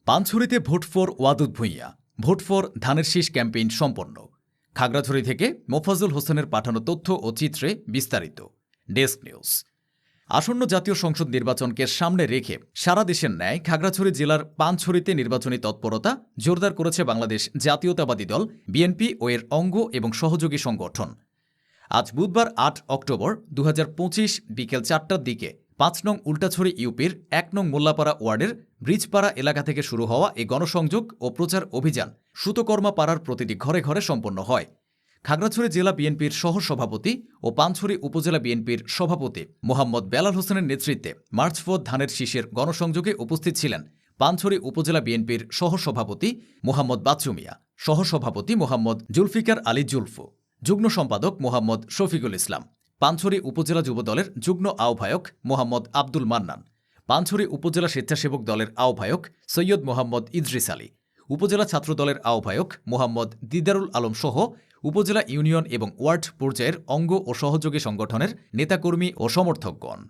পানছড়িতে vote for Wadud Bhuiyan, vote for ধানের শীষ campaign সম্পন্ন। খাগড়াছড়ি থেকে মোফাজ্জল হোসেনের পাঠানো তথ্য ও চিত্রে বিস্তারিত। Desk news. আসন্ন জাতীয় সংসদ নির্বাচনকে সামনে রেখে সারা দেশের ন্যায় খাগড়াছড়ি জেলার পানছড়িতে নির্বাচনী তৎপরতা জোরদার করেছে বাংলাদেশ জাতীয়তাবাদী দল বিএনপি ও এর অঙ্গ এবং সহযোগী সংগঠন। আজ বুধবার ৮ অক্টোবর ২০২৫ বিকেল ৪টার দিকে ৫ নং উল্টাছড়ি ইউপির ১ নং মোল্লাপাড়া ওয়ার্ডের ব্রিজপাড়া এলাকা থেকে শুরু হওয়া এই গণসংযোগ ও প্রচার অভিযান সুতকর্মা পাড়ার প্রতিটি ঘরে ঘরে সম্পন্ন হয়। খাগড়াছড়ি জেলা বিএনপির সহসভাপতি ও পানছড়ি উপজেলা বিএনপির সভাপতি মোহাম্মদ বেলাল হোসেনের নেতৃত্বে মার্চ ফর ধানের শীষের গণসংযোগে উপস্থিত ছিলেন পানছড়ি উপজেলা বিএনপির সহসভাপতি মোহাম্মদ বাচ্চু মিয়া, সহসভাপতি মোহাম্মদ জুলফিকার আলী জুলফু, যুগ্ম সম্পাদক মোহাম্মদ শফিকুল ইসলাম, পানছড়ি উপজেলা যুবদলের যুগ্ম আহ্বায়ক মোহাম্মদ আব্দুল মান্নান, পানছড়ি উপজেলা স্বেচ্ছাসেবক দলের আহ্বায়ক সৈয়দ মোহাম্মদ ইদ্রিস আলী, উপজেলা ছাত্রদলের আহ্বায়ক মোহাম্মদ দিদারুল আলম সহ উপজেলা ইউনিয়ন এবং ওয়ার্ড পর্যায়ের অঙ্গ ও সহযোগী সংগঠনের নেতাকর্মী ও সমর্থকগণ।